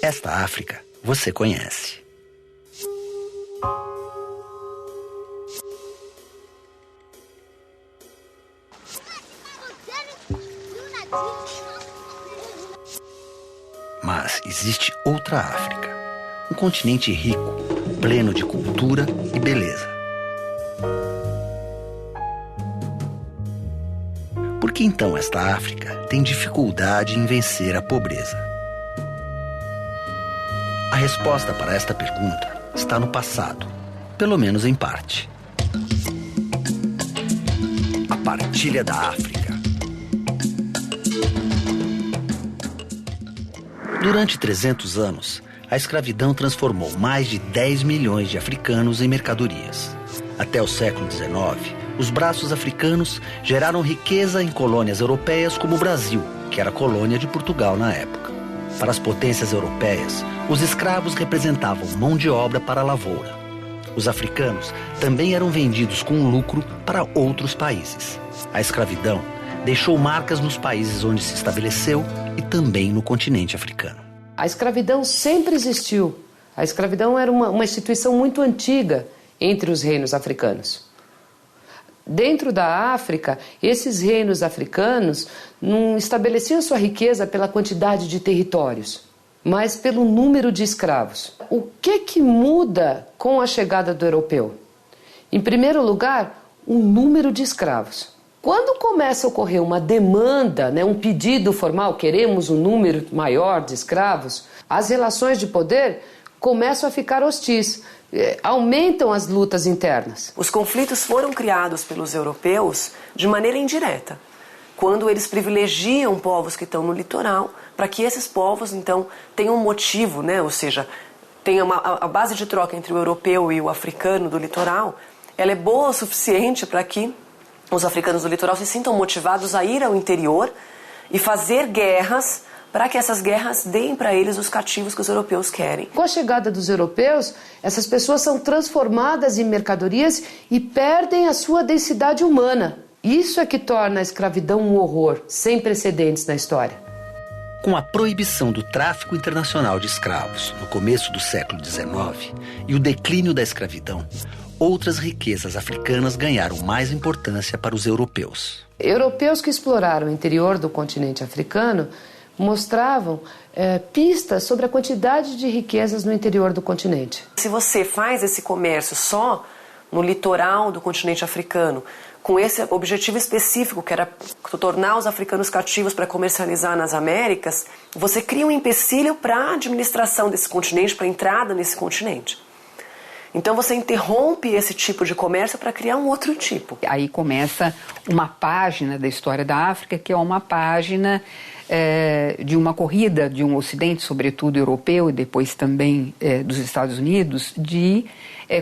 Esta África você conhece. Mas existe outra África, um continente rico, pleno de cultura e beleza. Por que então esta África tem dificuldade em vencer a pobreza? A resposta para esta pergunta está no passado, pelo menos em parte. A partilha da África. Durante 300 anos, a escravidão transformou mais de 10 milhões de africanos em mercadorias. Até o século XIX, os braços africanos geraram riqueza em colônias europeias como o Brasil, que era colônia de Portugal na época. Para as potências europeias, os escravos representavam mão de obra para a lavoura. Os africanos também eram vendidos com lucro para outros países. A escravidão deixou marcas nos países onde se estabeleceu e também no continente africano. A escravidão sempre existiu. A escravidão era uma instituição muito antiga entre os reinos africanos. Dentro da África, esses reinos africanos não estabeleciam sua riqueza pela quantidade de territórios, mas pelo número de escravos. O que muda com a chegada do europeu? Em primeiro lugar, o número de escravos. Quando começa a ocorrer uma demanda, um pedido formal, queremos um número maior de escravos, as relações de poder começam a ficar hostis, aumentam as lutas internas. Os conflitos foram criados pelos europeus de maneira indireta, quando eles privilegiam povos que estão no litoral, para que esses povos, então, tenham um motivo, ou seja, tenha a base de troca entre o europeu e o africano do litoral, ela é boa o suficiente para que os africanos do litoral se sintam motivados a ir ao interior e fazer guerras para que essas guerras deem para eles os cativos que os europeus querem. Com a chegada dos europeus, essas pessoas são transformadas em mercadorias e perdem a sua densidade humana. Isso é que torna a escravidão um horror sem precedentes na história. Com a proibição do tráfico internacional de escravos no começo do século XIX e o declínio da escravidão, outras riquezas africanas ganharam mais importância para os europeus. Europeus que exploraram o interior do continente africano mostravam pistas sobre a quantidade de riquezas no interior do continente. Se você faz esse comércio só no litoral do continente africano, com esse objetivo específico, que era tornar os africanos cativos para comercializar nas Américas, você cria um empecilho para a administração desse continente, para a entrada nesse continente. Então você interrompe esse tipo de comércio para criar um outro tipo. Aí começa uma página da história da África, que é uma página de uma corrida de um ocidente, sobretudo europeu, e depois também dos Estados Unidos, de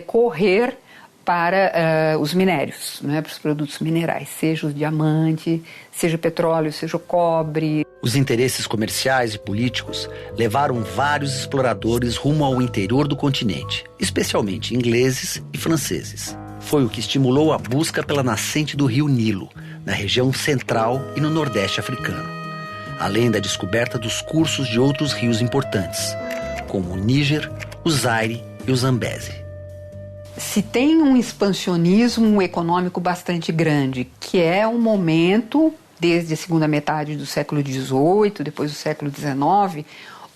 correr para os minérios, para os produtos minerais, seja o diamante, seja o petróleo, seja o cobre. Os interesses comerciais e políticos levaram vários exploradores rumo ao interior do continente, especialmente ingleses e franceses. Foi o que estimulou a busca pela nascente do rio Nilo, na região central e no nordeste africano, além da descoberta dos cursos de outros rios importantes, como o Níger, o Zaire e o Zambeze. Se tem um expansionismo econômico bastante grande, que é um momento, desde a segunda metade do século XVIII, depois do século XIX,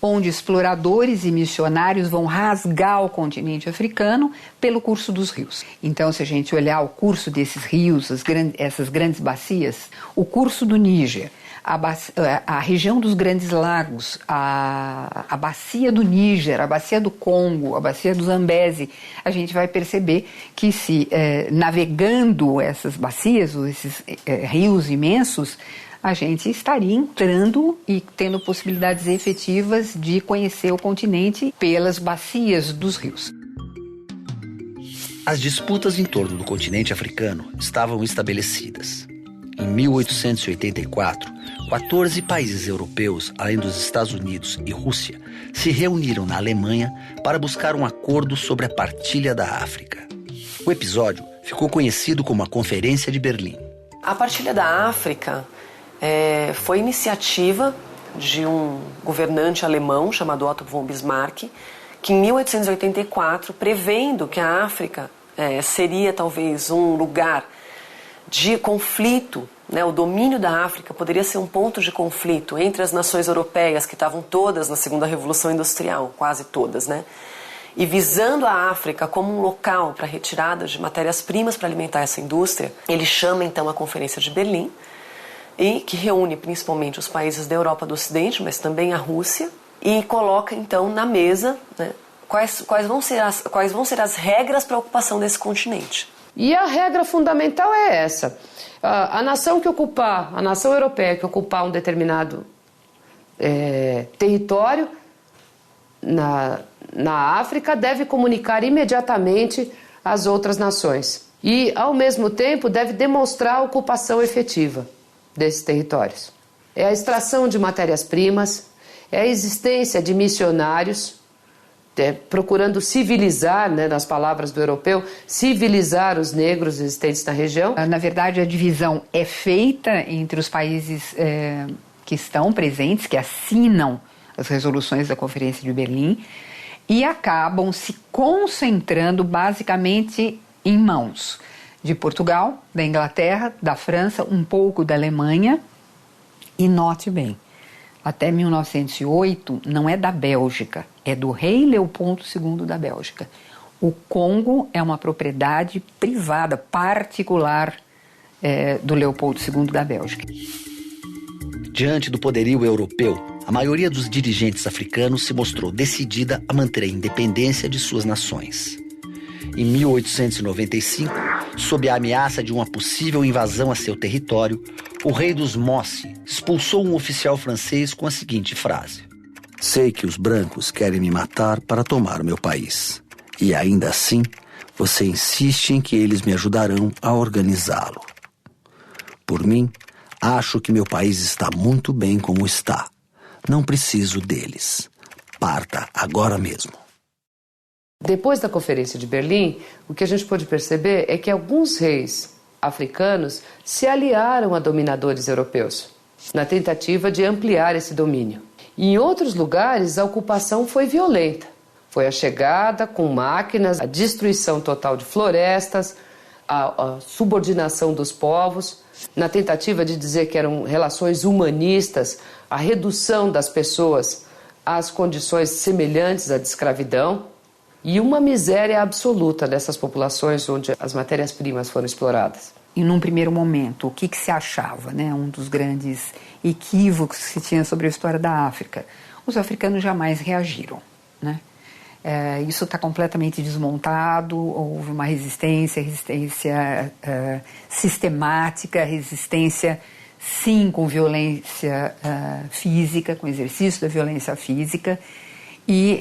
onde exploradores e missionários vão rasgar o continente africano pelo curso dos rios. Então, se a gente olhar o curso desses rios, essas grandes bacias, o curso do Níger, a região dos Grandes Lagos, a bacia do Níger, a bacia do Congo, a bacia do Zambeze, a gente vai perceber que se navegando essas bacias, ou esses rios imensos, a gente estaria entrando e tendo possibilidades efetivas de conhecer o continente pelas bacias dos rios. As disputas em torno do continente africano estavam estabelecidas. Em 1884, 14 países europeus, além dos Estados Unidos e Rússia, se reuniram na Alemanha para buscar um acordo sobre a partilha da África. O episódio ficou conhecido como a Conferência de Berlim. A partilha da África foi iniciativa de um governante alemão chamado Otto von Bismarck, que em 1884, prevendo que a África seria talvez um lugar de conflito, né, o domínio da África poderia ser um ponto de conflito entre as nações europeias, que estavam todas na Segunda Revolução Industrial, quase todas, né? E visando a África como um local para retirada de matérias-primas para alimentar essa indústria, ele chama então a Conferência de Berlim, e que reúne principalmente os países da Europa do Ocidente, mas também a Rússia, e coloca então na mesa, né, quais vão ser as regras para a ocupação desse continente. E a regra fundamental é essa: a nação europeia que ocupar um determinado território na África deve comunicar imediatamente às outras nações e, ao mesmo tempo, deve demonstrar a ocupação efetiva desses territórios. É a extração de matérias-primas, é a existência de missionários, procurando civilizar, né, nas palavras do europeu, civilizar os negros existentes na região. Na verdade, a divisão é feita entre os países que estão presentes, que assinam as resoluções da Conferência de Berlim, e acabam se concentrando basicamente em mãos de Portugal, da Inglaterra, da França, um pouco da Alemanha, e note bem, até 1908 não é da Bélgica, é do rei Leopoldo II da Bélgica. O Congo é uma propriedade privada, particular, do Leopoldo II da Bélgica. Diante do poderio europeu, a maioria dos dirigentes africanos se mostrou decidida a manter a independência de suas nações. Em 1895, sob a ameaça de uma possível invasão a seu território, o rei dos Mossi expulsou um oficial francês com a seguinte frase: "Sei que os brancos querem me matar para tomar o meu país. E ainda assim, você insiste em que eles me ajudarão a organizá-lo. Por mim, acho que meu país está muito bem como está. Não preciso deles. Parta agora mesmo." Depois da Conferência de Berlim, o que a gente pôde perceber é que alguns reis africanos se aliaram a dominadores europeus, na tentativa de ampliar esse domínio. E em outros lugares, a ocupação foi violenta. Foi a chegada com máquinas, a destruição total de florestas, a subordinação dos povos, na tentativa de dizer que eram relações humanistas, a redução das pessoas às condições semelhantes à de escravidão, e uma miséria absoluta dessas populações onde as matérias-primas foram exploradas. E num primeiro momento, o que se achava, né? Um dos grandes equívocos que se tinha sobre a história da África. Os africanos jamais reagiram, né? Isso está completamente desmontado, houve uma resistência sistemática, resistência sim com violência física, com exercício da violência física, e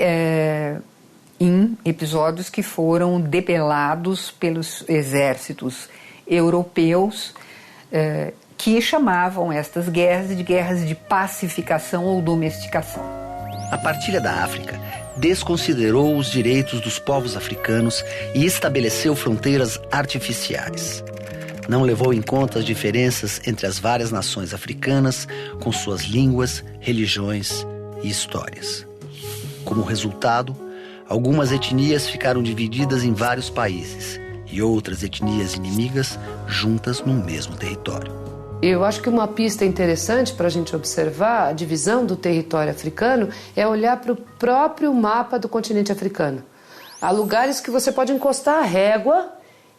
em episódios que foram debelados pelos exércitos europeus, que chamavam estas guerras de guerras de pacificação ou domesticação. A partilha da África desconsiderou os direitos dos povos africanos e estabeleceu fronteiras artificiais. Não levou em conta as diferenças entre as várias nações africanas com suas línguas, religiões e histórias. Como resultado, algumas etnias ficaram divididas em vários países e outras etnias inimigas juntas no mesmo território. Eu acho que uma pista interessante para a gente observar a divisão do território africano é olhar para o próprio mapa do continente africano. Há lugares que você pode encostar a régua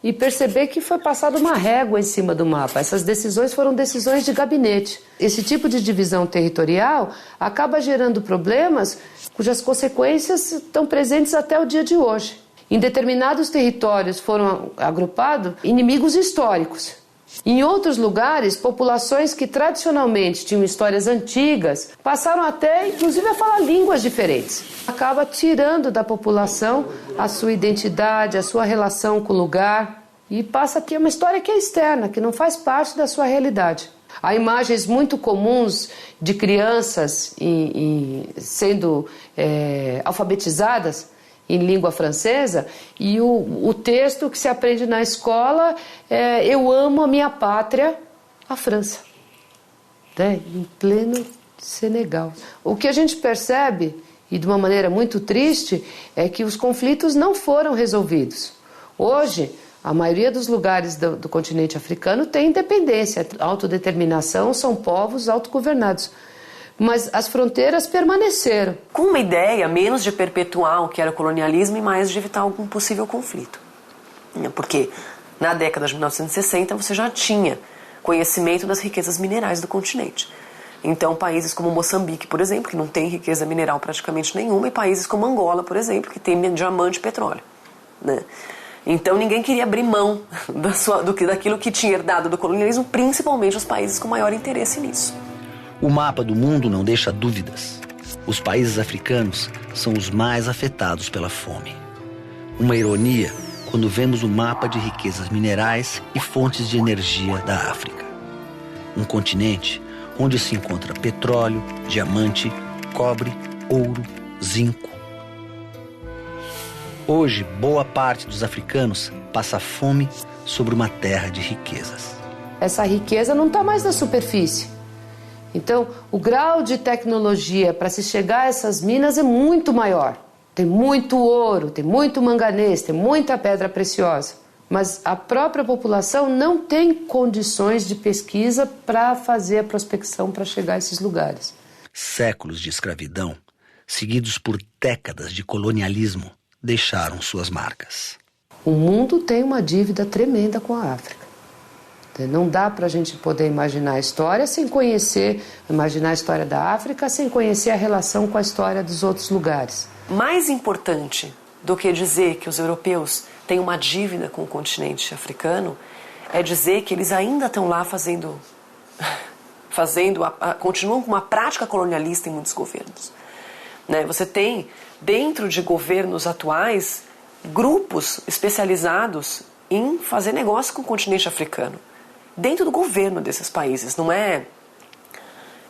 e perceber que foi passada uma régua em cima do mapa. Essas decisões foram decisões de gabinete. Esse tipo de divisão territorial acaba gerando problemas cujas consequências estão presentes até o dia de hoje. Em determinados territórios foram agrupados inimigos históricos. Em outros lugares, populações que tradicionalmente tinham histórias antigas passaram até, inclusive, a falar línguas diferentes. Acaba tirando da população a sua identidade, a sua relação com o lugar e passa a ter uma história que é externa, que não faz parte da sua realidade. Há imagens muito comuns de crianças sendo alfabetizadas em língua francesa, e o texto que se aprende na escola é: eu amo a minha pátria, a França. Né? Em pleno Senegal. O que a gente percebe, e de uma maneira muito triste, é que os conflitos não foram resolvidos. Hoje, a maioria dos lugares do continente africano tem independência, autodeterminação, são povos autogovernados. Mas as fronteiras permaneceram. Com uma ideia menos de perpetuar o que era o colonialismo e mais de evitar algum possível conflito. Porque na década de 1960 você já tinha conhecimento das riquezas minerais do continente. Então países como Moçambique, por exemplo, que não tem riqueza mineral praticamente nenhuma, e países como Angola, por exemplo, que tem diamante e petróleo, né? Então ninguém queria abrir mão daquilo que tinha herdado do colonialismo, principalmente os países com maior interesse nisso. O mapa do mundo não deixa dúvidas. Os países africanos são os mais afetados pela fome. Uma ironia quando vemos o mapa de riquezas minerais e fontes de energia da África. Um continente onde se encontra petróleo, diamante, cobre, ouro, zinco. Hoje, boa parte dos africanos passa fome sobre uma terra de riquezas. Essa riqueza não está mais na superfície. Então, o grau de tecnologia para se chegar a essas minas é muito maior. Tem muito ouro, tem muito manganês, tem muita pedra preciosa. Mas a própria população não tem condições de pesquisa para fazer a prospecção para chegar a esses lugares. Séculos de escravidão, seguidos por décadas de colonialismo, deixaram suas marcas. O mundo tem uma dívida tremenda com a África. Não dá para a gente poder imaginar a história sem conhecer, imaginar a história da África sem conhecer a relação com a história dos outros lugares. Mais importante do que dizer que os europeus têm uma dívida com o continente africano é dizer que eles ainda estão lá continuam com uma prática colonialista em muitos governos. Né? Você tem, dentro de governos atuais, grupos especializados em fazer negócio com o continente africano. Dentro do governo desses países, não é?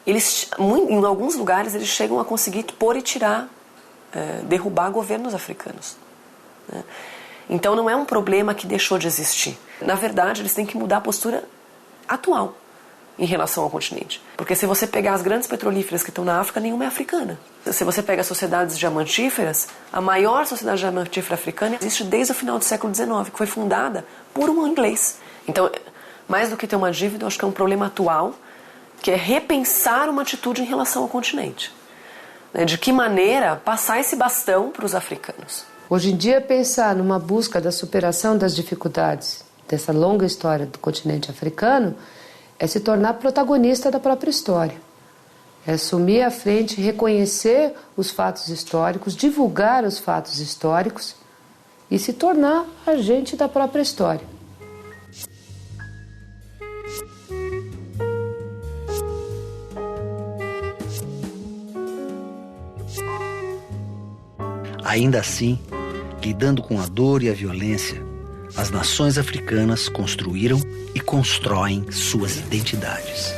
Em alguns lugares eles chegam a conseguir pôr e tirar, derrubar governos africanos. Né? Então não é um problema que deixou de existir. Na verdade, eles têm que mudar a postura atual em relação ao continente. Porque se você pegar as grandes petrolíferas que estão na África, nenhuma é africana. Se você pega as sociedades diamantíferas, a maior sociedade diamantífera africana existe desde o final do século XIX, que foi fundada por um inglês. Então, mais do que ter uma dívida, eu acho que é um problema atual, que é repensar uma atitude em relação ao continente. De que maneira passar esse bastão para os africanos. Hoje em dia, pensar numa busca da superação das dificuldades dessa longa história do continente africano é se tornar protagonista da própria história. É assumir a frente, reconhecer os fatos históricos, divulgar os fatos históricos e se tornar agente da própria história. Ainda assim, lidando com a dor e a violência, as nações africanas construíram e constroem suas identidades.